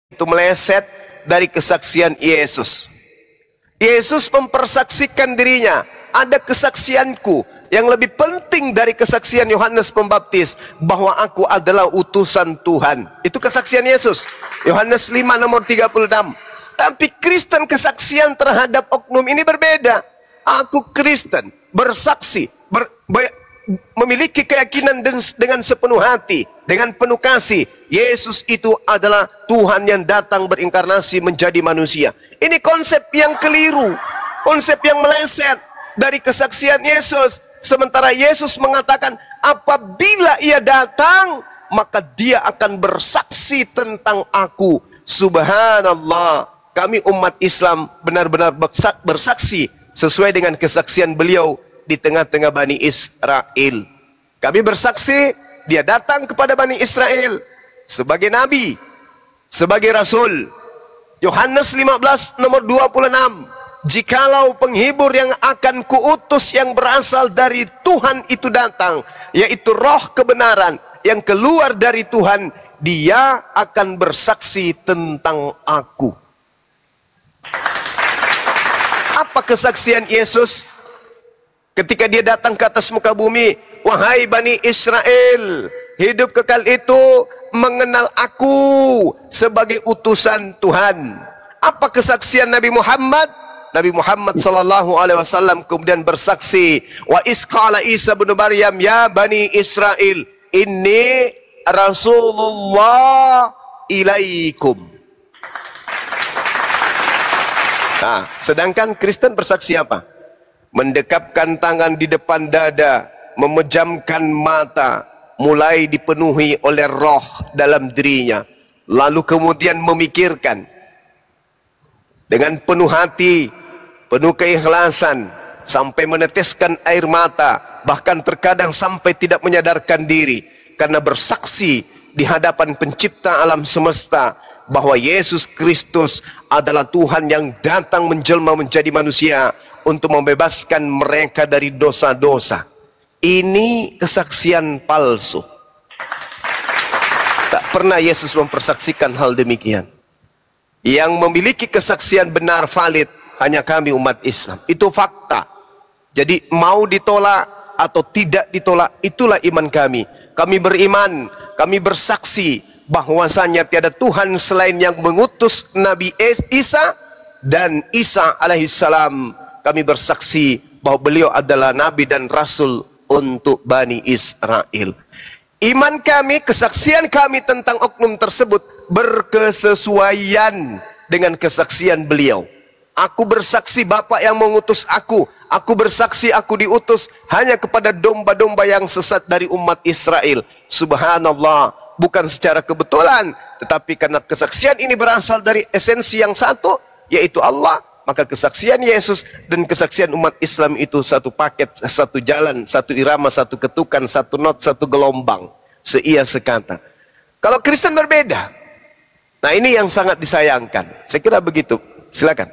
itu meleset dari kesaksian Yesus. Yesus mempersaksikan dirinya, ada kesaksianku yang lebih penting dari kesaksian Yohanes Pembaptis, bahwa aku adalah utusan Tuhan. Itu kesaksian Yesus, Yohanes 5 nomor 36. Tapi Kristen kesaksian terhadap oknum ini berbeda. Aku Kristen bersaksi, memiliki keyakinan dengan sepenuh hati, dengan penuh kasih, Yesus itu adalah Tuhan yang datang berinkarnasi menjadi manusia. Ini konsep yang keliru, konsep yang meleset dari kesaksian Yesus. Sementara Yesus mengatakan, apabila ia datang, maka dia akan bersaksi tentang aku. Subhanallah, kami umat Islam benar-benar bersaksi sesuai dengan kesaksian beliau di tengah-tengah Bani Israel. Kami bersaksi, dia datang kepada Bani Israel sebagai nabi, sebagai rasul. Yohanes 15 nomor 26. Jikalau penghibur yang akan kuutus yang berasal dari Tuhan itu datang, yaitu roh kebenaran yang keluar dari Tuhan, dia akan bersaksi tentang aku. Apa kesaksian Yesus ketika dia datang ke atas muka bumi? Wahai Bani Israel, hidup kekal itu mengenal aku sebagai utusan Tuhan. Apa kesaksian Nabi Muhammad? Nabi Muhammad sallallahu alaihi wasallam kemudian bersaksi, wa isqala Isa bin Maryam ya Bani Israel, inni Rasulullah ilaikum. Nah, sedangkan Kristen bersaksi apa? Mendekapkan tangan di depan dada, memejamkan mata, mulai dipenuhi oleh roh dalam dirinya, lalu kemudian memikirkan dengan penuh hati, penuh keikhlasan, sampai meneteskan air mata, bahkan terkadang sampai tidak menyadarkan diri, karena bersaksi di hadapan pencipta alam semesta bahwa Yesus Kristus adalah Tuhan yang datang menjelma menjadi manusia untuk membebaskan mereka dari dosa-dosa. Ini kesaksian palsu. Tak pernah Yesus mempersaksikan hal demikian. Yang memiliki kesaksian benar valid hanya kami umat Islam. Itu fakta. Jadi mau ditolak atau tidak ditolak, itulah iman kami. Kami beriman, kami bersaksi bahwasanya tiada Tuhan selain yang mengutus Nabi Isa, dan Isa alaihissalam kami bersaksi bahwa beliau adalah Nabi dan Rasul untuk Bani Israel. Iman kami, kesaksian kami tentang oknum tersebut berkesesuaian dengan kesaksian beliau. Aku bersaksi Bapa yang mengutus aku. Aku bersaksi aku diutus hanya kepada domba-domba yang sesat dari umat Israel. Subhanallah, bukan secara kebetulan, tetapi karena kesaksian ini berasal dari esensi yang satu, yaitu Allah. Maka kesaksian Yesus dan kesaksian umat Islam itu satu paket, satu jalan, satu irama, satu ketukan, satu not, satu gelombang, seia sekata. Kalau Kristen berbeda. Nah, ini yang sangat disayangkan. Saya kira begitu. Silakan.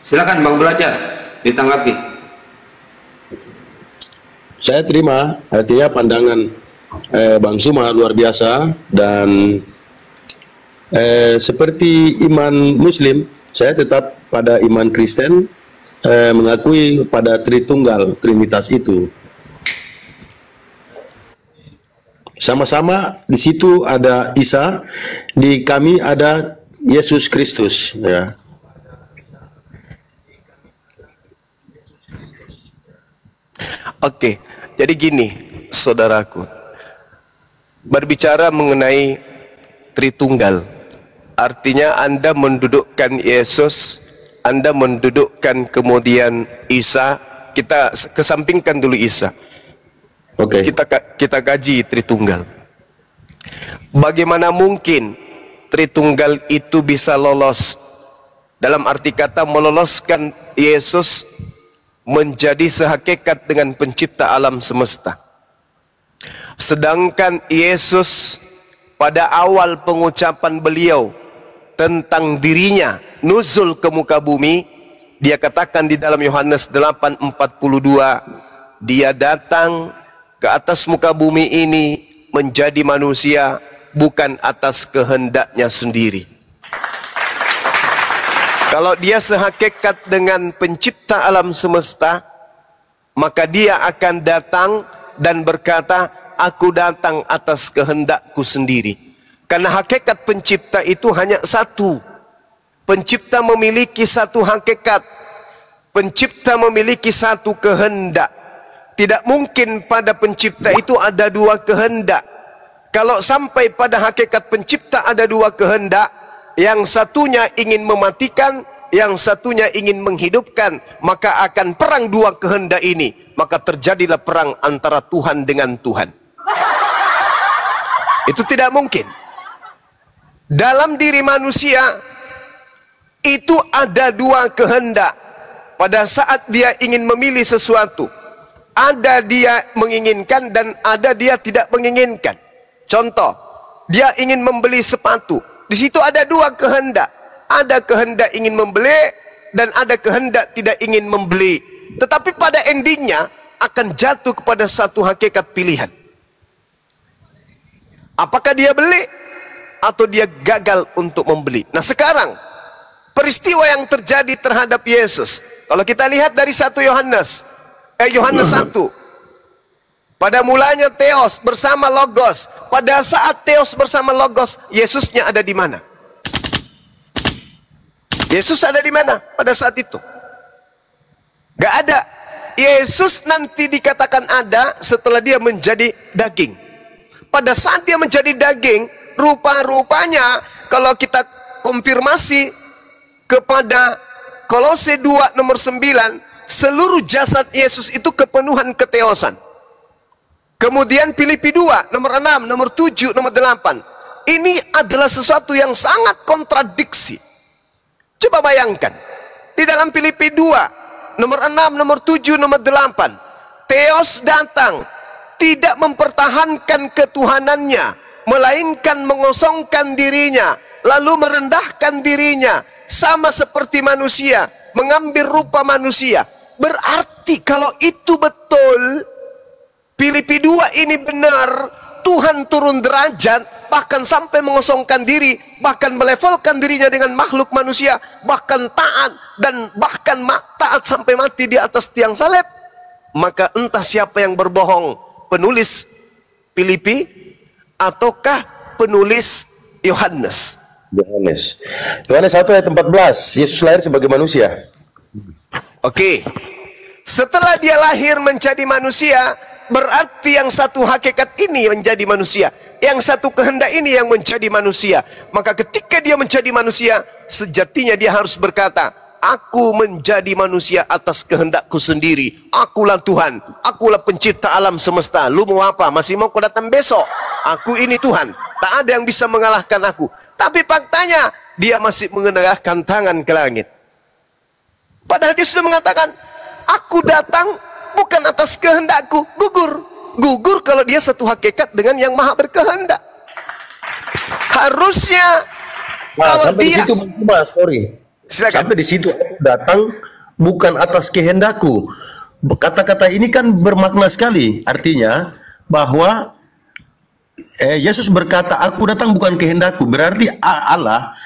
Silakan Bang Belajar, ditanggapi. Saya terima, artinya pandangan Bang Suma luar biasa, dan seperti iman Muslim, saya tetap pada iman Kristen, mengakui pada Tritunggal, Trinitas itu. Sama-sama di situ ada Isa, di kami ada Yesus Kristus, ya. Oke, jadi gini, saudaraku, berbicara mengenai Tritunggal, artinya Anda mendudukkan Yesus, Anda mendudukkan kemudian Isa. Kita kesampingkan dulu Isa. Oke. Kita kaji Tritunggal. Bagaimana mungkin Tritunggal itu bisa lolos? Dalam arti kata meloloskan Yesus menjadi sehakikat dengan pencipta alam semesta. Sedangkan Yesus pada awal pengucapan beliau tentang dirinya nuzul ke muka bumi, Dia katakan di dalam Yohanes 8:42, dia datang ke atas muka bumi ini menjadi manusia, bukan atas kehendaknya sendiri. Kalau dia sehakikat dengan pencipta alam semesta, maka dia akan datang dan berkata, aku datang atas kehendakku sendiri. Karena hakikat pencipta itu hanya satu. Pencipta memiliki satu hakikat. Pencipta memiliki satu kehendak. Tidak mungkin pada pencipta itu ada dua kehendak. Kalau sampai pada hakikat pencipta ada dua kehendak, yang satunya ingin mematikan, yang satunya ingin menghidupkan, maka akan perang dua kehendak ini. Maka terjadilah perang antara Tuhan dengan Tuhan. Itu tidak mungkin. Dalam diri manusia itu ada dua kehendak. Pada saat dia ingin memilih sesuatu, ada dia menginginkan dan ada dia tidak menginginkan. Contoh, dia ingin membeli sepatu. Di situ ada dua kehendak. Ada kehendak ingin membeli dan ada kehendak tidak ingin membeli. Tetapi pada endingnya akan jatuh kepada satu hakikat pilihan. Apakah dia beli atau dia gagal untuk membeli? Nah sekarang peristiwa yang terjadi terhadap Yesus, kalau kita lihat dari 1 Yohanes 1, pada mulanya Theos bersama Logos. Pada saat Theos bersama Logos, Yesusnya ada di mana? Yesus ada di mana pada saat itu? Gak ada. Yesus nanti dikatakan ada setelah dia menjadi daging. Pada saat dia menjadi daging, rupa-rupanya kalau kita konfirmasi kepada Kolose 2 nomor 9, seluruh jasad Yesus itu kepenuhan keteosan. Kemudian Filipi 2 nomor 6, nomor 7, nomor 8. Ini adalah sesuatu yang sangat kontradiksi. Coba bayangkan, di dalam Filipi 2 nomor 6, nomor 7, nomor 8, Theos datang, tidak mempertahankan ketuhanannya, melainkan mengosongkan dirinya, lalu merendahkan dirinya, sama seperti manusia, mengambil rupa manusia. Berarti kalau itu betul, Filipi 2 ini benar, Tuhan turun derajat, bahkan sampai mengosongkan diri, bahkan melevelkan dirinya dengan makhluk manusia, bahkan taat, dan bahkan taat sampai mati di atas tiang salib. Maka entah siapa yang berbohong, penulis Filipi ataukah penulis Yohanes. Yohanes 1 ayat 14, Yesus lahir sebagai manusia. Oke. Setelah dia lahir menjadi manusia, berarti yang satu hakikat ini menjadi manusia, yang satu kehendak ini yang menjadi manusia. Maka ketika dia menjadi manusia, sejatinya dia harus berkata, aku menjadi manusia atas kehendakku sendiri. Akulah Tuhan, akulah pencipta alam semesta. Lu mau apa? Masih mau kau datang besok? Aku ini Tuhan, tak ada yang bisa mengalahkan aku. Tapi faktanya, dia masih mengendahkan tangan ke langit. Padahal dia sudah mengatakan, aku datang bukan atas kehendakku. Gugur kalau dia satu hakikat dengan yang maha berkehendak. Harusnya kalau sampai dia di situ, silakan. Sampai di situ, datang bukan atas kehendakku. Kata-kata ini kan bermakna sekali. Artinya bahwa Yesus berkata, aku datang bukan kehendakku. Berarti Allah,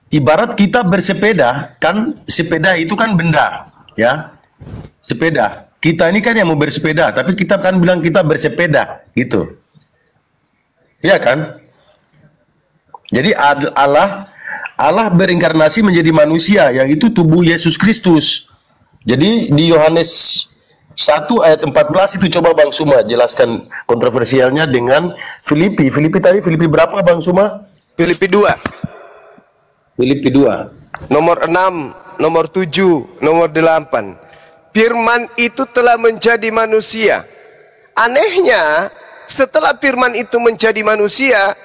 ibarat kita bersepeda, kan sepeda itu kan benda, ya. Sepeda. Kita ini kan yang mau bersepeda, tapi kita kan bilang kita bersepeda, gitu. Iya kan? Jadi Allah berinkarnasi menjadi manusia, yang itu tubuh Yesus Kristus. Jadi di Yohanes 1 ayat 14 itu coba Bang Suma jelaskan kontroversialnya dengan Filipi. Filipi berapa Bang Suma? Filipi 2. Filipi 2. Nomor 6, nomor 7, nomor 8. Firman itu telah menjadi manusia. Anehnya, setelah firman itu menjadi manusia,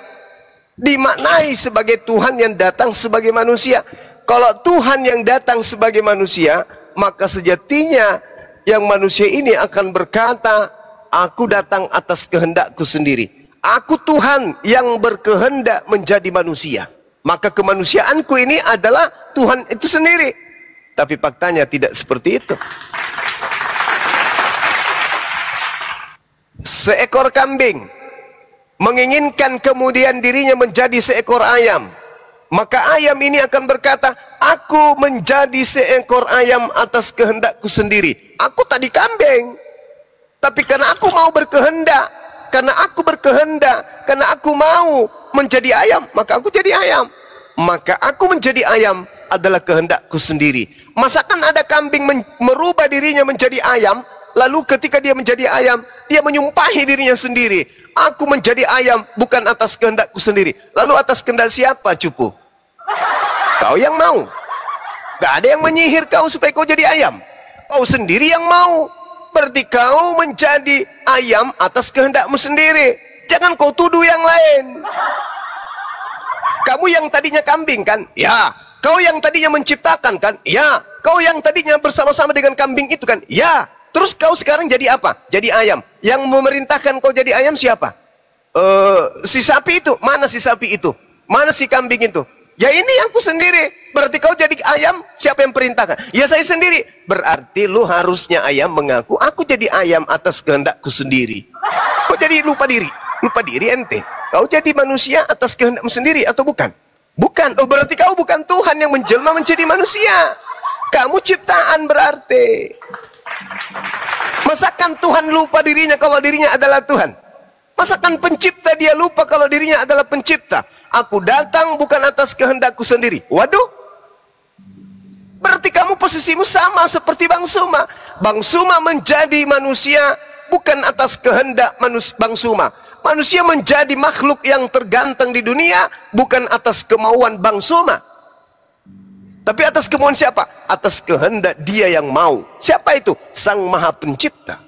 dimaknai sebagai Tuhan yang datang sebagai manusia. Kalau Tuhan yang datang sebagai manusia, maka sejatinya yang manusia ini akan berkata, aku datang atas kehendakku sendiri. Aku Tuhan yang berkehendak menjadi manusia. Maka kemanusiaanku ini adalah Tuhan itu sendiri. Tapi faktanya tidak seperti itu. Seekor kambing menginginkan kemudian dirinya menjadi seekor ayam, maka ayam ini akan berkata, aku menjadi seekor ayam atas kehendakku sendiri. Aku tadi kambing, tapi karena aku mau berkehendak, karena aku mau menjadi ayam, maka aku jadi ayam. Maka aku menjadi ayam adalah kehendakku sendiri. Masakan ada kambing merubah dirinya menjadi ayam, lalu ketika dia menjadi ayam, dia menyumpahi dirinya sendiri. Aku menjadi ayam bukan atas kehendakku sendiri. Lalu atas kehendak siapa, cupu? Kau yang mau. Gak ada yang menyihir kau supaya kau jadi ayam. Kau sendiri yang mau. Berarti kau menjadi ayam atas kehendakmu sendiri. Jangan kau tuduh yang lain. Kamu yang tadinya kambing kan? Ya. Kau yang tadinya menciptakan kan? Ya. Kau yang tadinya bersama-sama dengan kambing itu kan? Ya. Terus kau sekarang jadi apa? Jadi ayam. Yang memerintahkan kau jadi ayam siapa? Si sapi itu. Mana si sapi itu? Mana si kambing itu? Ya ini aku sendiri. Berarti kau jadi ayam, siapa yang perintahkan? Ya saya sendiri. Berarti lu harusnya ayam mengaku, aku jadi ayam atas kehendakku sendiri. Kau jadi lupa diri. Lupa diri ente. Kau jadi manusia atas kehendakmu sendiri atau bukan? Bukan. Oh berarti kau bukan Tuhan yang menjelma menjadi manusia. Kamu ciptaan berarti. Masakan Tuhan lupa dirinya kalau dirinya adalah Tuhan? Masakan pencipta dia lupa kalau dirinya adalah pencipta? Aku datang bukan atas kehendakku sendiri. Waduh. Berarti kamu posisimu sama seperti Bang Suma. Bang Suma menjadi manusia bukan atas kehendak Bang Suma. Manusia menjadi makhluk yang terganteng di dunia bukan atas kemauan Bang Suma. Tapi atas kemauan siapa? Atas kehendak dia yang mau. Siapa itu? Sang Maha Pencipta.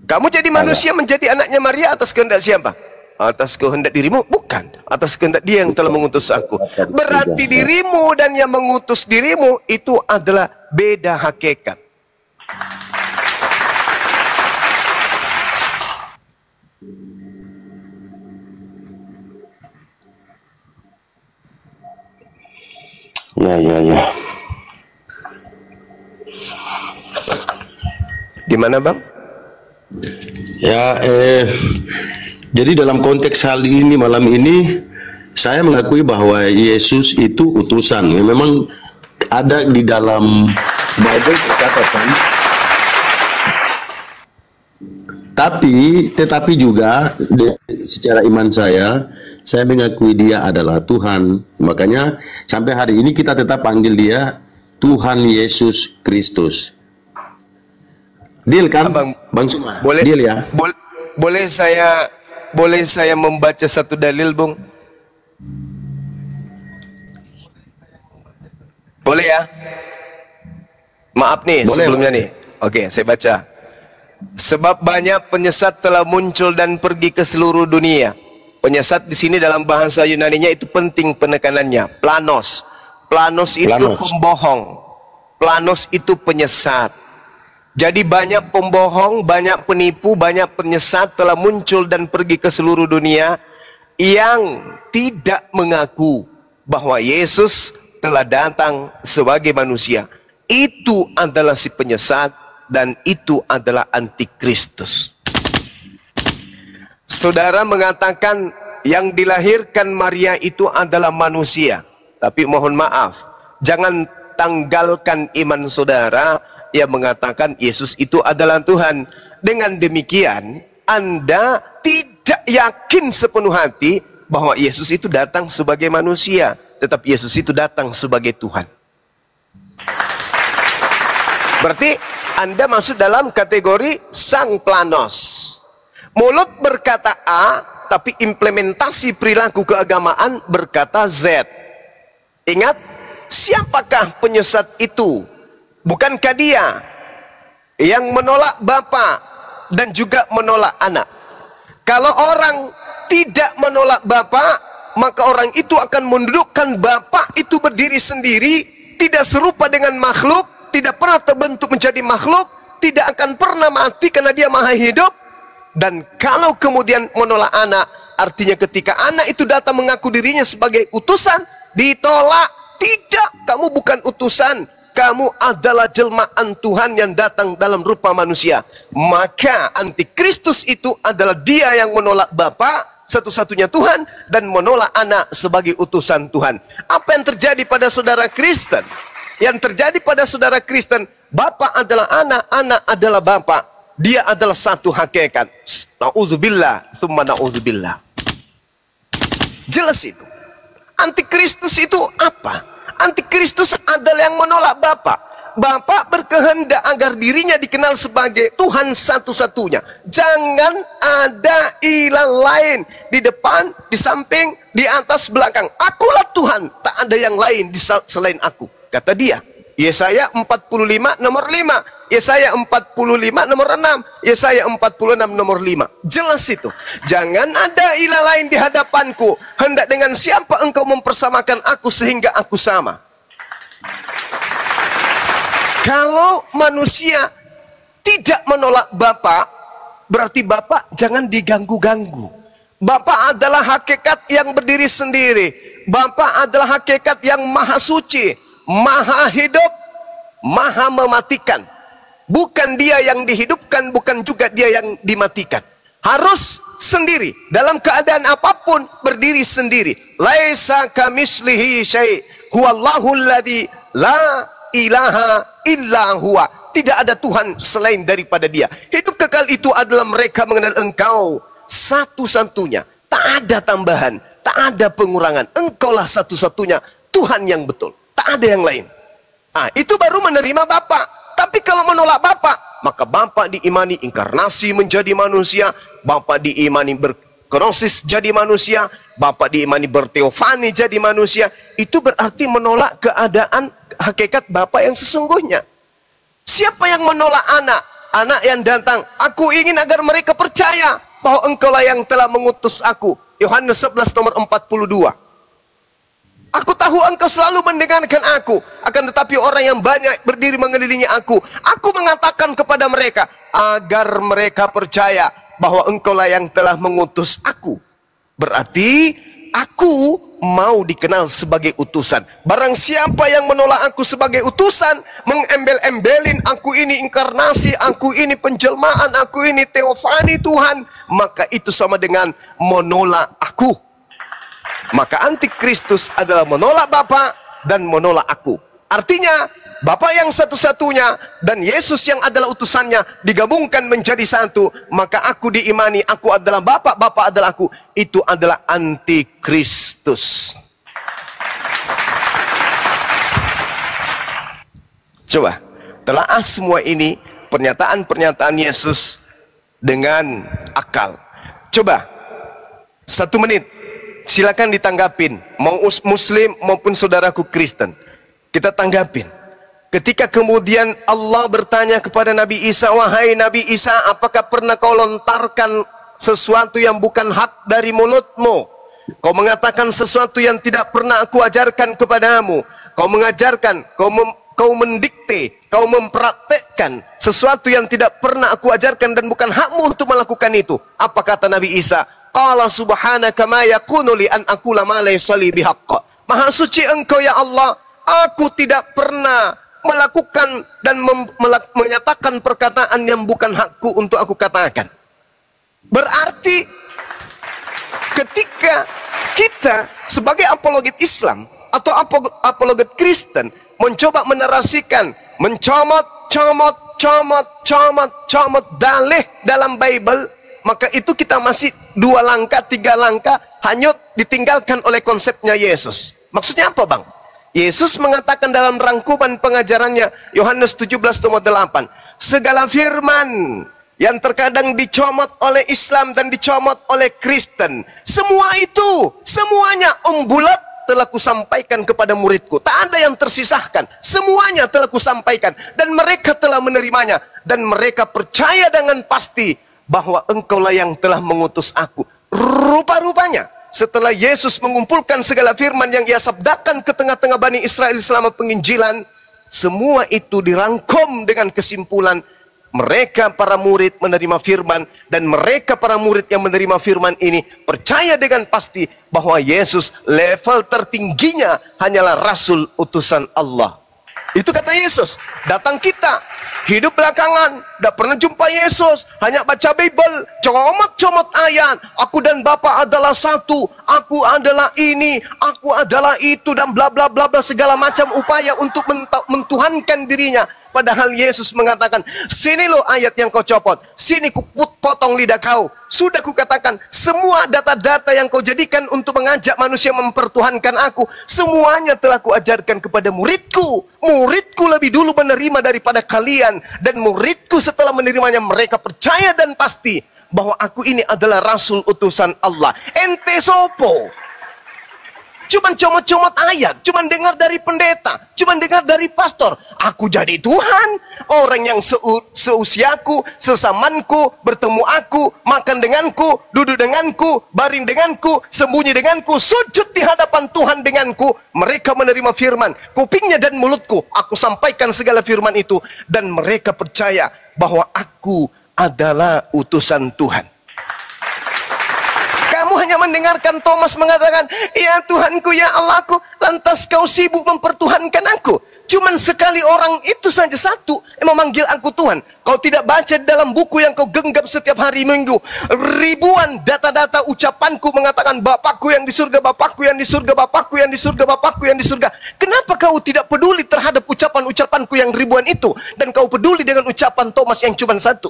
Kamu jadi manusia menjadi anaknya Maria atas kehendak siapa? Atas kehendak dirimu? Bukan. Atas kehendak dia yang telah mengutus aku. Berarti dirimu dan yang mengutus dirimu itu adalah beda hakikat. Ya. Gimana Bang? Ya, jadi dalam konteks hal ini malam ini, saya mengakui bahwa Yesus itu utusan. Ya, memang ada di dalam Bible terkatakan. Tetapi juga secara iman saya mengakui dia adalah Tuhan. Makanya sampai hari ini kita tetap panggil dia Tuhan Yesus Kristus. Deal kan, Bang Suma? Boleh, deal ya? Boleh saya membaca satu dalil, Bung? Boleh ya? Maaf nih, boleh, sebelumnya nih. Oke, saya baca. Sebab banyak penyesat telah muncul dan pergi ke seluruh dunia. Penyesat di sini dalam bahasa Yunaninya itu penting penekanannya. Planos. Planos itu pembohong. Planos itu penyesat. Jadi banyak pembohong, banyak penipu, banyak penyesat telah muncul dan pergi ke seluruh dunia yang tidak mengaku bahwa Yesus telah datang sebagai manusia. Itu adalah si penyesat dan itu adalah antikristus. Saudara mengatakan yang dilahirkan Maria itu adalah manusia. Tapi mohon maaf, jangan tanggalkan iman saudara yang mengatakan Yesus itu adalah Tuhan. Dengan demikian, Anda tidak yakin sepenuh hati bahwa Yesus itu datang sebagai manusia, tetapi Yesus itu datang sebagai Tuhan. Berarti Anda masuk dalam kategori sang planos. Mulut berkata A, tapi implementasi perilaku keagamaan berkata Z. Ingat, siapakah penyesat itu? Bukankah dia yang menolak Bapa dan juga menolak anak? Kalau orang tidak menolak Bapa, maka orang itu akan mendudukkan Bapa itu berdiri sendiri, tidak serupa dengan makhluk, tidak pernah terbentuk menjadi makhluk, tidak akan pernah mati karena dia maha hidup. Dan kalau kemudian menolak anak, artinya ketika anak itu datang mengaku dirinya sebagai utusan, ditolak. Tidak, kamu bukan utusan. kamu adalah jelmaan Tuhan yang datang dalam rupa manusia. Maka antikristus itu adalah dia yang menolak Bapa satu-satunya Tuhan dan menolak Anak sebagai utusan Tuhan. Apa yang terjadi pada saudara Kristen? Yang terjadi pada saudara Kristen, Bapa adalah Anak, Anak adalah Bapa. Dia adalah satu hakikat. Na'udzubillah, tsumma na'udzubillah. Jelas itu. Antikristus itu apa? Antikristus adalah yang menolak Bapa. Bapa berkehendak agar dirinya dikenal sebagai Tuhan satu-satunya. Jangan ada ilah lain di depan, di samping, di atas, belakang. Akulah Tuhan, tak ada yang lain selain aku. Kata dia. Yesaya 45 nomor 5. Yesaya 45 nomor 6. Yesaya 46 nomor 5. Jelas itu. Jangan ada ilah lain di hadapanku. Hendak dengan siapa engkau mempersamakan aku sehingga aku sama. Kalau manusia tidak menolak Bapa, berarti Bapa jangan diganggu-ganggu. Bapa adalah hakikat yang berdiri sendiri. Bapa adalah hakikat yang maha suci, maha hidup, maha mematikan. Bukan dia yang dihidupkan, bukan juga dia yang dimatikan. Harus sendiri, dalam keadaan apapun berdiri sendiri. Laisa kamislihi syai' huwallahu alladzi la ilaha illa huwa. Tidak ada Tuhan selain daripada dia. Hidup kekal itu adalah mereka mengenal engkau satu-satunya. Tak ada tambahan, tak ada pengurangan. Engkaulah satu-satunya Tuhan yang betul. Tak ada yang lain. Itu baru menerima Bapa. Tapi kalau menolak Bapa, maka Bapa diimani inkarnasi menjadi manusia, Bapa diimani berkenosis jadi manusia, Bapa diimani berteofani jadi manusia. Itu berarti menolak keadaan hakikat Bapa yang sesungguhnya. Siapa yang menolak Anak? Anak yang datang, aku ingin agar mereka percaya bahwa engkaulah yang telah mengutus aku. Yohanes 11 nomor 42. Aku tahu engkau selalu mendengarkan aku, akan tetapi orang yang banyak berdiri mengelilingi aku. Aku mengatakan kepada mereka, agar mereka percaya bahwa engkaulah yang telah mengutus aku. Berarti, aku mau dikenal sebagai utusan. Barang siapa yang menolak aku sebagai utusan, mengembel-embelin aku ini inkarnasi, aku ini penjelmaan, aku ini teofani Tuhan, maka itu sama dengan menolak aku. Maka antikristus adalah menolak Bapa dan menolak aku. Artinya Bapa yang satu-satunya dan Yesus yang adalah utusannya digabungkan menjadi satu. Maka aku diimani, aku adalah Bapa, Bapa adalah aku. Itu adalah antikristus. Coba telaah semua ini, pernyataan-pernyataan Yesus dengan akal. Coba 1 menit, silakan ditanggapin, mau muslim maupun saudaraku Kristen. Kita tanggapin. Ketika kemudian Allah bertanya kepada Nabi Isa, wahai Nabi Isa, apakah pernah kau lontarkan sesuatu yang bukan hak dari mulutmu? Kau mengatakan sesuatu yang tidak pernah aku ajarkan kepadamu. Kau mengajarkan, kau mendikte, kau mempraktekkan sesuatu yang tidak pernah aku ajarkan dan bukan hakmu untuk melakukan itu. Apa kata Nabi Isa? Qala subhanaka ma yakunu li an aqula ma laysa li bihaqq. Maha suci engkau ya Allah, aku tidak pernah melakukan dan menyatakan perkataan yang bukan hakku untuk aku katakan. Berarti ketika kita sebagai apologet Islam atau apologet Kristen mencoba menerasikan, mencomot dalih dalam Bible, maka itu kita masih 2 langkah, 3 langkah hanyut ditinggalkan oleh konsepnya Yesus. Maksudnya apa bang? Yesus mengatakan dalam rangkuman pengajarannya, Yohanes 17 nomor 8, segala firman yang terkadang dicomot oleh Islam dan dicomot oleh Kristen, semua itu, semuanya bulat telah kusampaikan kepada muridku. Tak ada yang tersisahkan, semuanya telah kusampaikan dan mereka telah menerimanya dan mereka percaya dengan pasti bahwa engkaulah yang telah mengutus aku. Rupa-rupanya setelah Yesus mengumpulkan segala firman yang ia sabdakan ke tengah-tengah Bani Israel selama penginjilan, semua itu dirangkum dengan kesimpulan mereka para murid menerima firman, dan mereka para murid yang menerima firman ini percaya dengan pasti bahwa Yesus level tertingginya hanyalah Rasul utusan Allah. Itu kata Yesus. Datang kita, hidup belakangan, tidak pernah jumpa Yesus, hanya baca Bible, comot-comot ayat, aku dan Bapa adalah satu, aku adalah ini, aku adalah itu, dan bla bla bla bla, segala macam upaya untuk mentuhankan dirinya. Padahal Yesus mengatakan, sini lo ayat yang kau copot, sini ku potong lidah kau. Sudah kukatakan, semua data-data yang kau jadikan untuk mengajak manusia mempertuhankan aku, semuanya telah kuajarkan kepada muridku. Muridku lebih dulu menerima daripada kalian, dan muridku setelah menerimanya mereka percaya dan pasti bahwa aku ini adalah Rasul utusan Allah. Ente sopo? Cuman comot-comot ayat, cuman dengar dari pendeta, cuman dengar dari pastor. Aku jadi Tuhan. Orang yang seusiaku, sesamanku, bertemu aku, makan denganku, duduk denganku, baring denganku, sembunyi denganku, sujud di hadapan Tuhan denganku. Mereka menerima firman, kupingnya dan mulutku, aku sampaikan segala firman itu. Dan mereka percaya bahwa aku adalah utusan Tuhan. Kamu hanya mendengarkan Thomas mengatakan, ya Tuhanku, ya Allahku, lantas kau sibuk mempertuhankan aku. Cuman sekali orang itu saja satu yang memanggil aku Tuhan. Kau tidak baca dalam buku yang kau genggam setiap hari Minggu. Ribuan data-data ucapanku mengatakan, Bapakku yang di surga, Bapakku yang di surga, Bapakku yang di surga, Bapakku yang di surga. Kenapa kau tidak peduli terhadap ucapan-ucapanku yang ribuan itu, dan kau peduli dengan ucapan Thomas yang cuma satu?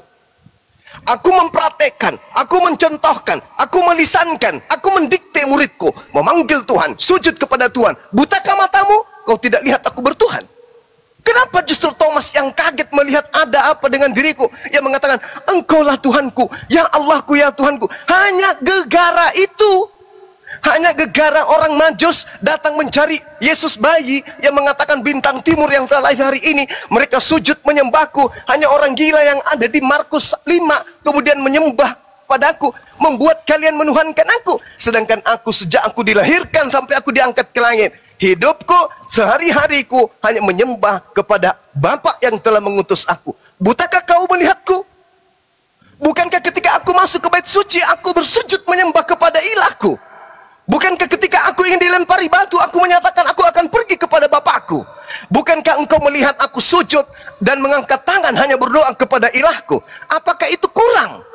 Aku mempraktekkan, aku mencontohkan, aku melisankan, aku mendikte muridku memanggil Tuhan, sujud kepada Tuhan. Butakah matamu? Kau tidak lihat aku bertuhan? Kenapa justru Thomas yang kaget melihat ada apa dengan diriku, yang mengatakan, engkaulah Tuhanku, ya Allahku, ya Tuhanku. Hanya gegara itu, hanya gegara orang Majus datang mencari Yesus bayi yang mengatakan bintang timur yang telah lahir hari ini. Mereka sujud menyembahku. Hanya orang gila yang ada di Markus 5 kemudian menyembah padaku, membuat kalian menuhankan aku. Sedangkan aku sejak aku dilahirkan sampai aku diangkat ke langit, hidupku, sehari-hariku hanya menyembah kepada Bapa yang telah mengutus aku. Butakah kau melihatku? Bukankah ketika aku masuk ke bait suci, aku bersujud menyembah kepada ilahku? Bukankah ketika aku ingin dilempari batu, aku menyatakan aku akan pergi kepada Bapakku? Bukankah engkau melihat aku sujud dan mengangkat tangan hanya berdoa kepada ilahku? Apakah itu kurang?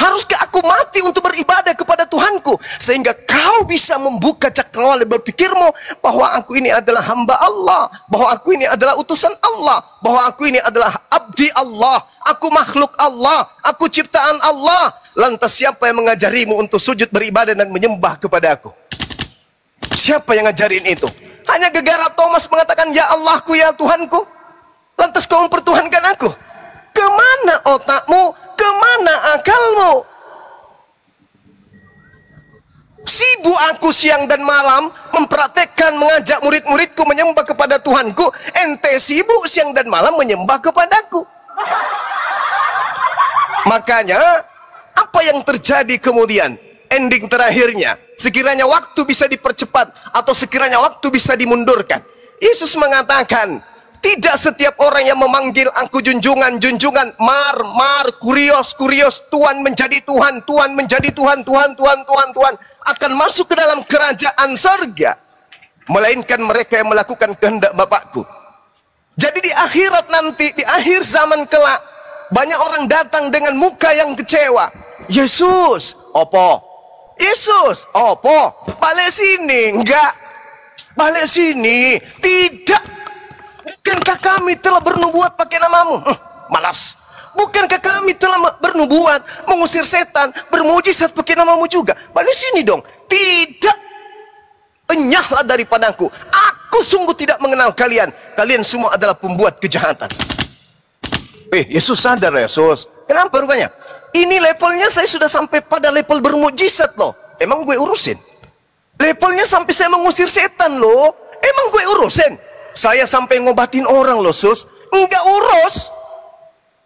Haruskah aku mati untuk beribadah kepada Tuhanku, sehingga kau bisa membuka cakrawala berpikirmu bahwa aku ini adalah hamba Allah, bahwa aku ini adalah utusan Allah, bahwa aku ini adalah abdi Allah, aku makhluk Allah, aku ciptaan Allah. Lantas siapa yang mengajarimu untuk sujud beribadah dan menyembah kepada aku? Siapa yang ngajarin itu? Hanya gegara Thomas mengatakan, ya Allahku, ya Tuhanku. Lantas kau mempertuhankan aku? Kemana otakmu? Kemana akalmu? Sibuk aku siang dan malam mempraktekkan mengajak murid-muridku menyembah kepada Tuhanku. Ente sibuk siang dan malam menyembah kepadaku. Makanya apa yang terjadi kemudian? Ending terakhirnya, sekiranya waktu bisa dipercepat atau sekiranya waktu bisa dimundurkan, Yesus mengatakan, tidak setiap orang yang memanggil aku junjungan, junjungan, mar, kurios, Tuhan menjadi Tuhan, Tuhan menjadi Tuhan, Tuhan, akan masuk ke dalam kerajaan surga, melainkan mereka yang melakukan kehendak Bapakku. Jadi di akhirat nanti, di akhir zaman kelak, banyak orang datang dengan muka yang kecewa. Yesus, opo? Yesus, opo? Balik sini. Enggak. Balik sini. Tidak. Bukankah kami telah bernubuat pakai namamu? Malas. Bukankah kami telah bernubuat, mengusir setan, bermujizat pakai namamu juga? Balik sini dong. Tidak. Enyahlah daripadaku. Aku sungguh tidak mengenal kalian. Kalian semua adalah pembuat kejahatan. Yesus sadar, Yesus. Kenapa rupanya? Ini levelnya saya sudah sampai pada level bermujizat loh. Emang gue urusin? Levelnya sampai saya mengusir setan loh. Emang gue urusin? Saya sampai ngobatin orang loh, sus. Enggak urus.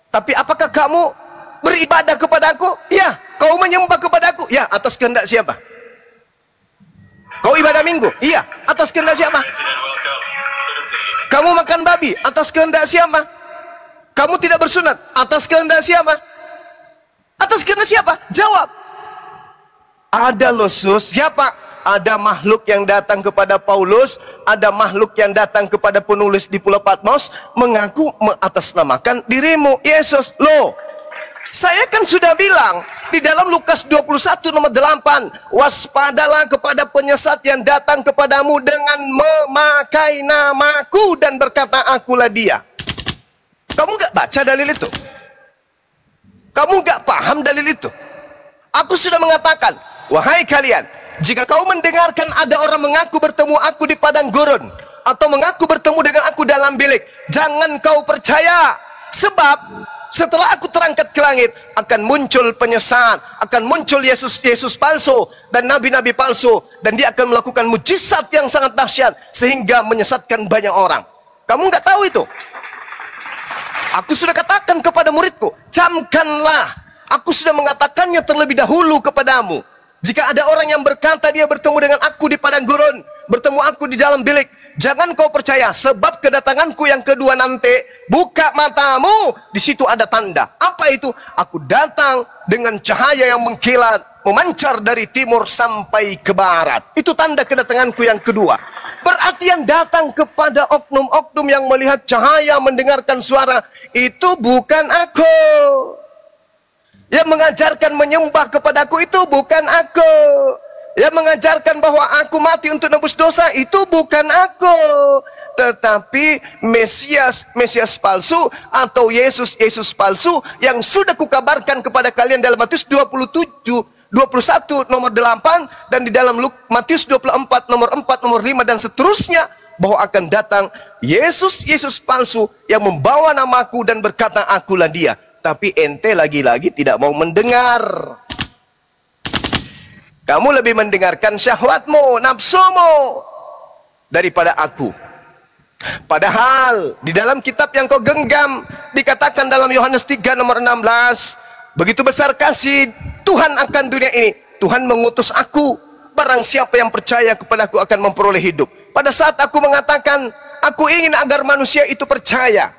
Tapi apakah kamu beribadah kepadaku? Ya. Kau menyembah kepadaku? Ya. Atas kehendak siapa? Kau ibadah minggu? Iya. Atas kehendak siapa? Kamu makan babi? Atas kehendak siapa? Kamu tidak bersunat? Atas kehendak siapa? Atas kehendak siapa? Jawab. Ada loh, sus. Siapa? Ada makhluk yang datang kepada Paulus, ada makhluk yang datang kepada penulis di Pulau Patmos, mengaku mengatasnamakan dirimu, Yesus. Loh, saya kan sudah bilang di dalam Lukas 21 nomor 8, waspadalah kepada penyesat yang datang kepadamu dengan memakai namaku dan berkata akulah dia. Kamu nggak baca dalil itu? Kamu nggak paham dalil itu? Aku sudah mengatakan, wahai kalian, jika kau mendengarkan ada orang mengaku bertemu aku di padang gurun, atau mengaku bertemu dengan aku dalam bilik, jangan kau percaya. Sebab setelah aku terangkat ke langit, akan muncul penyesat, akan muncul Yesus palsu dan nabi-nabi palsu, dan dia akan melakukan mujizat yang sangat dahsyat sehingga menyesatkan banyak orang. Kamu nggak tahu itu? Aku sudah katakan kepada muridku, camkanlah. Aku sudah mengatakannya terlebih dahulu kepadamu. Jika ada orang yang berkata dia bertemu dengan aku di padang gurun, bertemu aku di dalam bilik, jangan kau percaya, sebab kedatanganku yang kedua nanti, buka matamu, di situ ada tanda. Apa itu? Aku datang dengan cahaya yang mengkilat, memancar dari timur sampai ke barat. Itu tanda kedatanganku yang kedua. Berarti yang datang kepada oknum-oknum yang melihat cahaya, mendengarkan suara, itu bukan aku. Yang mengajarkan menyembah kepadaku itu bukan aku. Yang mengajarkan bahwa aku mati untuk nebus dosa itu bukan aku. Tetapi Mesias palsu atau Yesus palsu yang sudah kukabarkan kepada kalian dalam Matius 21 nomor 8 dan di dalam Matius 24 nomor 4 nomor 5 dan seterusnya, bahwa akan datang Yesus palsu yang membawa namaku dan berkata akulah dia. Tapi ente lagi-lagi tidak mau mendengar. Kamu lebih mendengarkan syahwatmu, nafsumu daripada aku. Padahal di dalam kitab yang kau genggam dikatakan dalam Yohanes 3 nomor 16, begitu besar kasih Tuhan akan dunia ini, Tuhan mengutus aku, barang siapa yang percaya kepadaku akan memperoleh hidup. Pada saat aku mengatakan aku ingin agar manusia itu percaya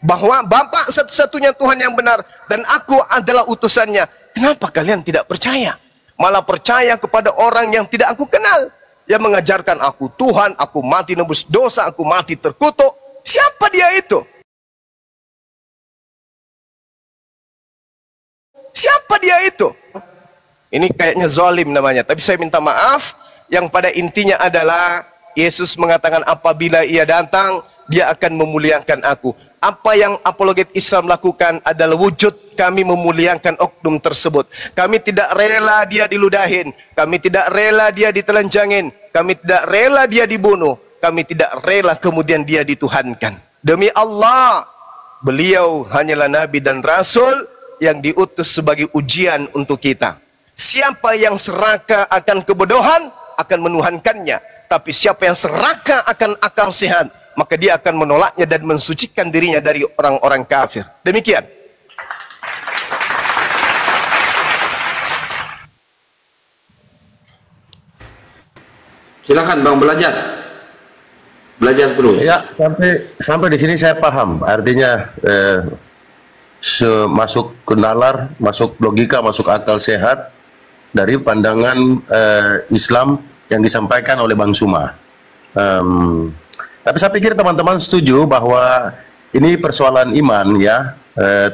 bahwa Bapa satu-satunya Tuhan yang benar dan aku adalah utusannya, kenapa kalian tidak percaya? Malah percaya kepada orang yang tidak aku kenal, yang mengajarkan aku Tuhan, aku mati nebus dosa, aku mati terkutuk. Siapa dia itu? Siapa dia itu? Ini kayaknya zalim namanya, tapi saya minta maaf. Yang pada intinya adalah Yesus mengatakan apabila ia datang, dia akan memuliakan aku. Apa yang apologet Islam lakukan adalah wujud kami memuliakan oknum tersebut. Kami tidak rela dia diludahin, kami tidak rela dia ditelanjangin, kami tidak rela dia dibunuh, kami tidak rela kemudian dia dituhankan. Demi Allah, beliau hanyalah nabi dan rasul yang diutus sebagai ujian untuk kita. Siapa yang serakah akan kebodohan akan menuhankannya, tapi siapa yang serakah akan akal sehat, maka dia akan menolaknya dan mensucikan dirinya dari orang-orang kafir. Demikian. Silakan Bang, belajar terus. Ya, sampai di sini saya paham. Artinya masuk ke nalar, masuk logika, masuk akal sehat dari pandangan Islam yang disampaikan oleh Bang Suma. Tapi saya pikir teman-teman setuju bahwa ini persoalan iman ya.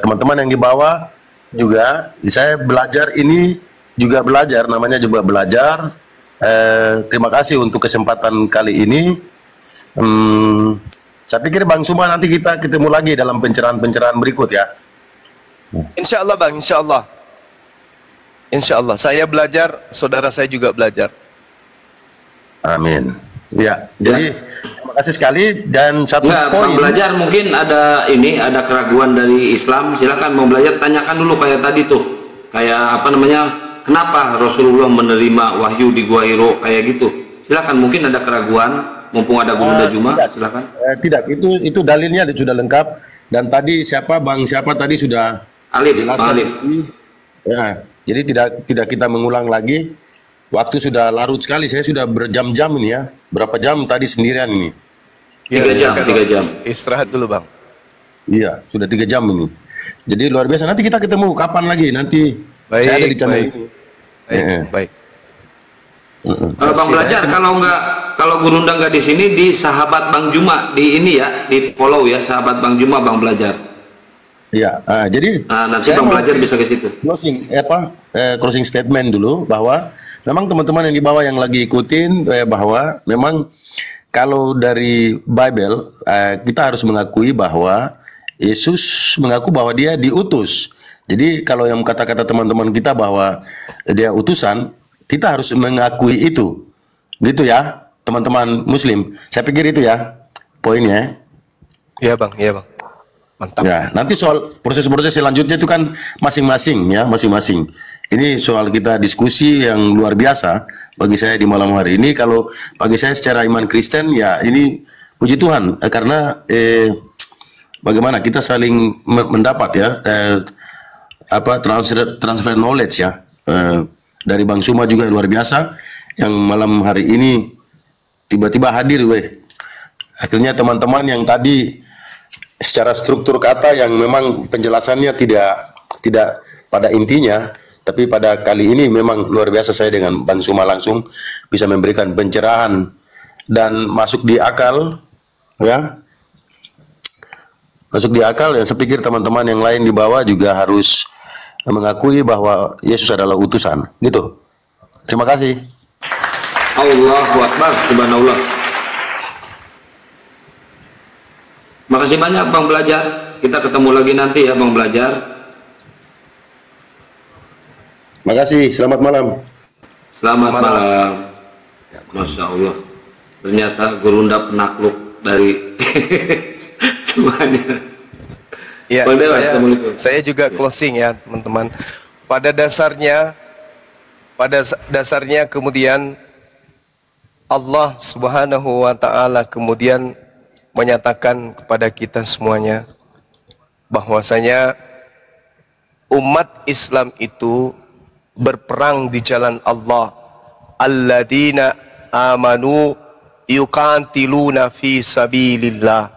Teman-teman yang di bawah juga, saya belajar ini juga belajar, namanya juga belajar. Terima kasih untuk kesempatan kali ini. Saya pikir Bang Suma nanti kita ketemu lagi dalam pencerahan-pencerahan berikut ya. Insya Allah Bang, insya Allah. Insya Allah, saya belajar, saudara saya juga belajar. Amin. Ya, jadi terima kasih sekali dan satu poin. Bang belajar mungkin ada keraguan dari Islam, silakan mau belajar tanyakan dulu kayak tadi tuh. Kayak apa namanya? Kenapa Rasulullah menerima wahyu di Gua Hiro kayak gitu? Silakan, mungkin ada keraguan, mumpung ada Guru Dajuma, silakan. Tidak, itu dalilnya sudah lengkap dan tadi siapa tadi sudah jelaskan. Ya, jadi tidak kita mengulang lagi. Waktu sudah larut sekali, saya sudah berjam-jam ini ya. Berapa jam tadi sendirian ini? 3 jam. Istirahat dulu Bang. Iya, sudah 3 jam ini. Jadi luar biasa. Nanti kita ketemu kapan lagi? Nanti saya ada di channel ini. Baik. Bang Belajar, kalau Gurunda nggak di sini, di sahabat Bang Juma di ini ya, di follow ya, sahabat Bang Juma Bang Belajar. Ya, jadi nanti Bang Belajar bisa ke situ. Closing statement dulu bahwa memang teman-teman yang di bawah yang lagi ikutin bahwa memang kalau dari Bible kita harus mengakui bahwa Yesus mengaku bahwa dia diutus. Jadi kalau yang kata-kata teman-teman kita bahwa dia utusan, kita harus mengakui itu. Gitu ya, teman-teman muslim. Saya pikir itu ya poinnya. Iya Bang, iya Bang. Mantap. Ya, nanti soal proses-proses selanjutnya itu kan masing-masing ya, masing-masing. Ini soal kita diskusi yang luar biasa bagi saya di malam hari ini. Kalau bagi saya secara iman Kristen ya ini puji Tuhan karena bagaimana kita saling mendapat ya transfer knowledge ya. Dari Bang Suma juga luar biasa yang malam hari ini tiba-tiba hadir akhirnya teman-teman yang tadi secara struktur kata yang memang penjelasannya tidak pada intinya, tapi pada kali ini memang luar biasa saya dengan Bang Suma langsung bisa memberikan pencerahan dan masuk di akal ya. Masuk di akal ya, saya pikir teman-teman yang lain di bawah juga harus mengakui bahwa Yesus adalah utusan, gitu. Terima kasih. Allahu Akbar, subhanallah. Makasih banyak Bang Belajar. Kita ketemu lagi nanti ya Bang Belajar. Makasih, selamat malam. Selamat malam. Masya Allah. Ternyata Gurunda penakluk dari semuanya. Ya, saya juga closing ya teman-teman. Pada dasarnya kemudian Allah Subhanahu wa Ta'ala kemudian menyatakan kepada kita semuanya bahwasanya umat Islam itu berperang di jalan Allah. Alladzina amanu yuqatiluna fi sabilillah.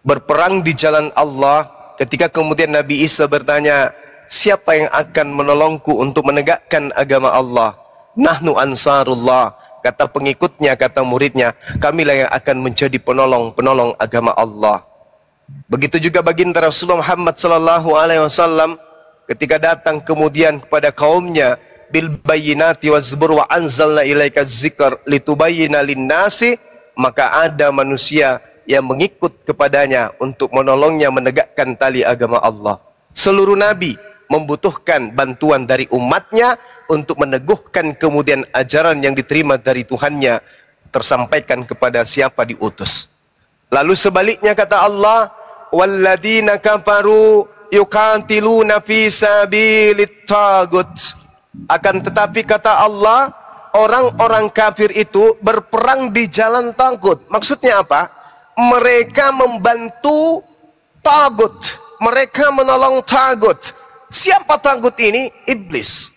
Berperang di jalan Allah. Ketika kemudian Nabi Isa bertanya, siapa yang akan menolongku untuk menegakkan agama Allah? Nahnu ansarullah. Kata pengikutnya, kata muridnya, kamilah yang akan menjadi penolong agama Allah. Begitu juga baginda Rasulullah Muhammad sallallahu alaihi wasallam ketika datang kemudian kepada kaumnya, bil bayyinati waz-zubur wa anzalna ilaika dzikr litubayyana lin-nasi, maka ada manusia yang mengikut kepadanya untuk menolongnya menegakkan tali agama Allah. Seluruh nabi membutuhkan bantuan dari umatnya untuk meneguhkan kemudian ajaran yang diterima dari Tuhannya tersampaikan kepada siapa diutus. Lalu sebaliknya kata Allah, walladzina kafaru yuqatiluna fi sabilit tagut. Akan tetapi kata Allah, orang-orang kafir itu berperang di jalan tagut. Maksudnya apa? Mereka membantu tagut, mereka menolong tagut. Siapa tagut ini? Iblis.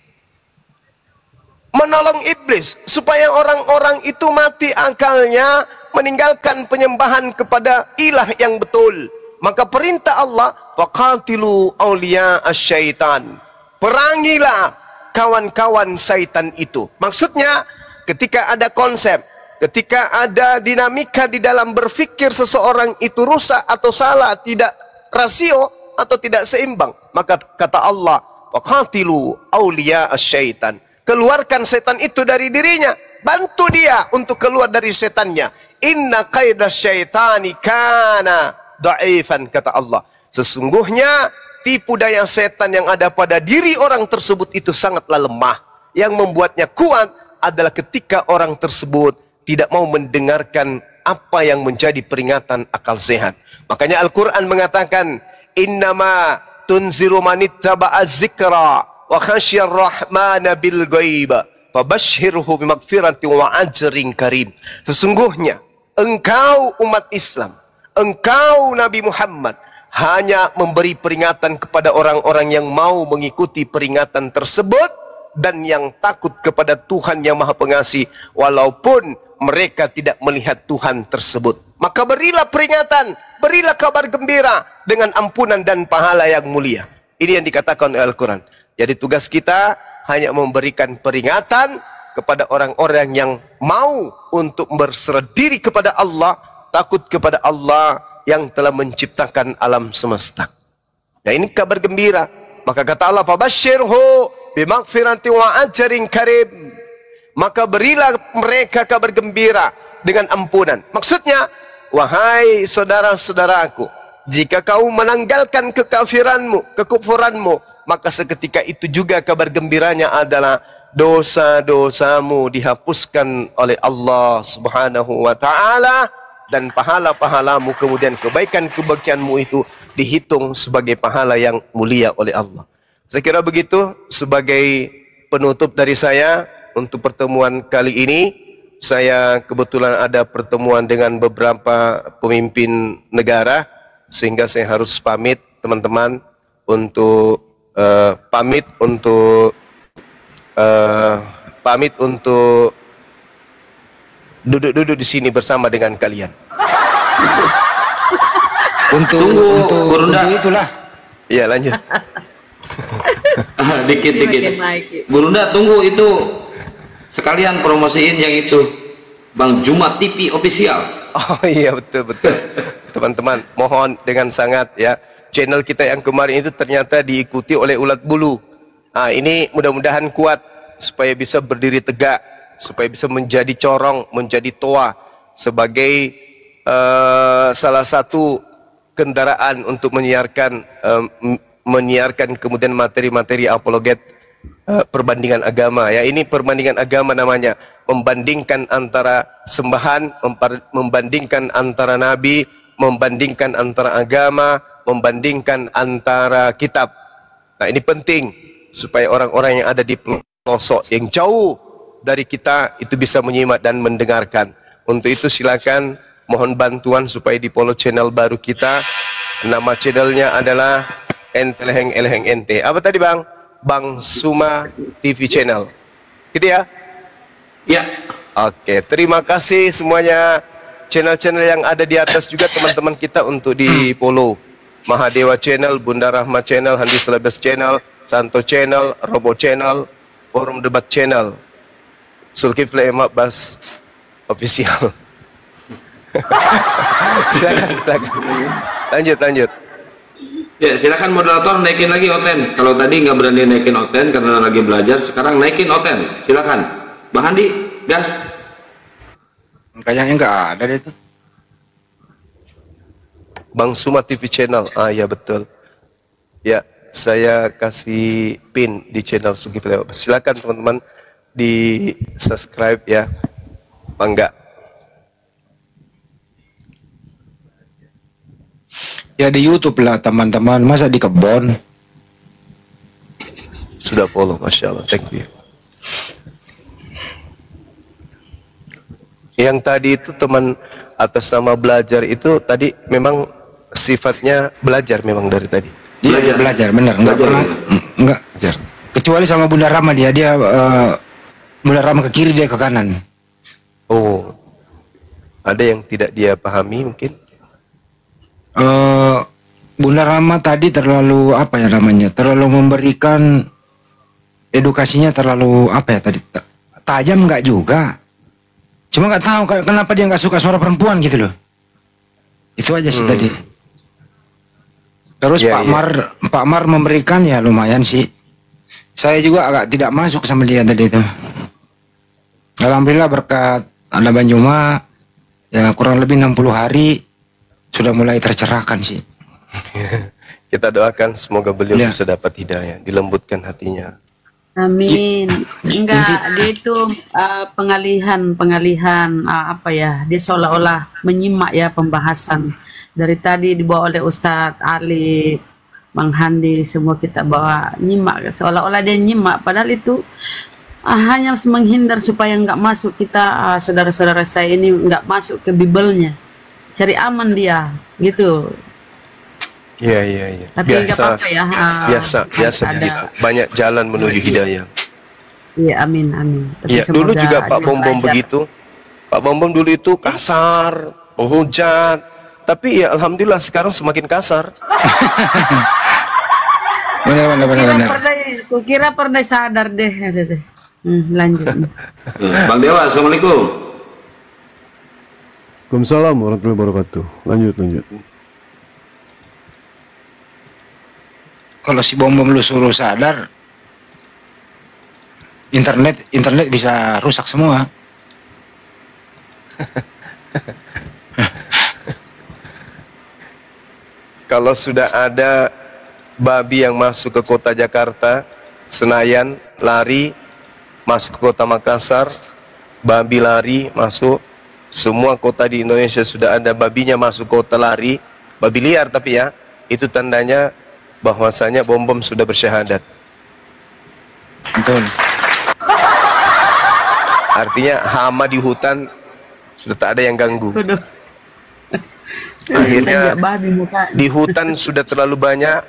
Menolong iblis supaya orang-orang itu mati akalnya, meninggalkan penyembahan kepada ilah yang betul. Maka perintah Allah, faqatilu awliya asyaitan. Perangilah kawan-kawan syaitan itu. Maksudnya ketika ada konsep, ketika ada dinamika di dalam berpikir seseorang itu rusak atau salah, tidak rasio atau tidak seimbang, maka kata Allah, waqatilu awliya asyaitan. Keluarkan setan itu dari dirinya, bantu dia untuk keluar dari setannya. Inna qaida syaitani kana da'ifan, kata Allah. Sesungguhnya tipu daya setan yang ada pada diri orang tersebut itu sangatlah lemah. Yang membuatnya kuat adalah ketika orang tersebut tidak mau mendengarkan apa yang menjadi peringatan akal sehat. Makanya Al-Quran mengatakan, innama tunziru manittaba'a zikra wa khasyar rahmana bil ghaiba fabashshirhu bimagfirati wa ajrin karim. Sesungguhnya engkau umat Islam, engkau Nabi Muhammad hanya memberi peringatan kepada orang-orang yang mau mengikuti peringatan tersebut dan yang takut kepada Tuhan yang Maha Pengasih walaupun mereka tidak melihat Tuhan tersebut. Maka berilah peringatan, berilah kabar gembira dengan ampunan dan pahala yang mulia. Ini yang dikatakan oleh Al-Quran. Jadi tugas kita hanya memberikan peringatan kepada orang-orang yang mau untuk berserah diri kepada Allah, takut kepada Allah yang telah menciptakan alam semesta. Nah, ini kabar gembira. Maka kata Allah, "Fabashshirhu bimaghfiratin wa ajrin karim." Maka berilah mereka kabar gembira dengan ampunan. Maksudnya, wahai saudara-saudaraku, jika kau menanggalkan kekafiranmu, kekufuranmu, maka seketika itu juga kabar gembiranya adalah dosa-dosamu dihapuskan oleh Allah Subhanahu wa taala, dan pahala-pahalamu, kemudian kebaikan-kebaikanmu itu dihitung sebagai pahala yang mulia oleh Allah. Saya kira begitu sebagai penutup dari saya untuk pertemuan kali ini. Saya kebetulan ada pertemuan dengan beberapa pemimpin negara, sehingga saya harus pamit teman-teman untuk pamit untuk duduk-duduk di sini bersama dengan kalian. Untuk itulah. Iya, lanjut. Dikit. Burunda, tunggu itu sekalian promosiin yang itu, Bang Juma TV official. Oh iya, betul. Teman-teman, mohon dengan sangat ya, channel kita yang kemarin itu ternyata diikuti oleh ulat bulu. Ini mudah-mudahan kuat supaya bisa berdiri tegak, supaya bisa menjadi corong, menjadi toa sebagai salah satu kendaraan untuk menyiarkan kemudian materi-materi apologet perbandingan agama. Ya, ini perbandingan agama namanya, membandingkan antara sembahan, membandingkan antara nabi, membandingkan antara agama, membandingkan antara kitab. Nah, ini penting supaya orang-orang yang ada di pelosok yang jauh dari kita itu bisa menyimak dan mendengarkan. Untuk itu silakan mohon bantuan supaya di follow channel baru kita. Nama channelnya adalah Enteleheng Ente. Apa tadi Bang? Bang Suma TV channel. Gitu ya? Ya. Oke, terima kasih semuanya. Channel-channel yang ada di atas juga teman-teman kita untuk di follow. Mahadewa channel, Bunda Rahma channel, Handi Selebes channel, Santo channel, Robo channel, Forum Debat channel, Zulkifli Bas official. silakan. Lanjut. Ya, silakan moderator naikin lagi Oten. Kalau tadi nggak berani naikin Oten karena lagi belajar, sekarang naikin Oten. Silakan, Bang Handi, gas. Kayaknya nggak ada deh itu. Bang Suma TV channel, ya betul. Ya, saya kasih pin di channel Zulkifli. Silakan teman-teman di subscribe ya, bangga. Ya di YouTube lah teman-teman, masa di kebon. Sudah follow, Masya Allah, thank you. Yang tadi itu teman atas nama belajar itu tadi memang sifatnya belajar memang dari tadi. Belajar bener, enggak pernah, enggak. Kecuali sama Bunda Rama dia Bunda Rama ke kiri, dia ke kanan. Oh, ada yang tidak dia pahami mungkin? Bunda Rama tadi terlalu apa ya namanya? Terlalu memberikan edukasinya terlalu apa ya tadi? Tajam enggak juga. Cuma nggak tahu kenapa dia nggak suka suara perempuan gitu loh. Itu aja sih tadi. Terus Pak Mar memberikan ya lumayan sih. Saya juga agak tidak masuk sama dia tadi itu. Alhamdulillah berkat ada Bang Juma ya kurang lebih 60 hari sudah mulai tercerahkan sih. Kita doakan semoga beliau bisa dapat hidayah, dilembutkan hatinya. Amin. Enggak, dia itu pengalihan apa ya? Dia seolah-olah menyimak ya pembahasan dari tadi dibawa oleh Ustadz Ali, Bang Handi, semua kita bawa nyimak, seolah-olah dia nyimak, padahal itu hanya menghindar supaya nggak masuk kita, saudara-saudara saya ini nggak masuk ke Bibelnya, cari aman dia, gitu. Iya. Tapi biasa, apa-apa ya. Biasa. Banyak jalan menuju hidayah. Iya, amin. Iya, dulu juga Pak Bom begitu. Pak Bom dulu itu kasar, menghujat. Tapi ya alhamdulillah sekarang semakin kasar. Benar. Kukira pernah sadar deh. Lanjut. Bang Dewa, assalamualaikum. Waalaikumsalam warahmatullahi wabarakatuh. Lanjut. Kalau si bom lu suruh sadar, internet bisa rusak semua. Kalau sudah ada babi yang masuk ke kota Jakarta, Senayan, lari, masuk ke kota Makassar, babi lari, masuk, semua kota di Indonesia sudah ada babinya masuk kota lari, babi liar tapi ya, itu tandanya bahwasanya bom sudah bersyahadat. Betul. Artinya hama di hutan sudah tak ada yang ganggu. Waduh. Akhirnya babi muka. di hutan sudah terlalu banyak,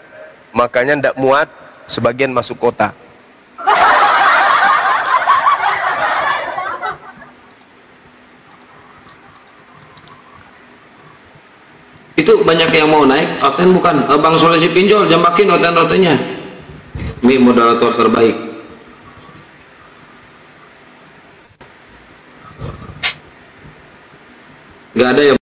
makanya tidak muat, sebagian masuk kota. Itu banyak yang mau naik, Oten bukan? Bang Solusi Pinjol, jambakin Oten-Otennya. Ini moderator terbaik. Gak ada ya?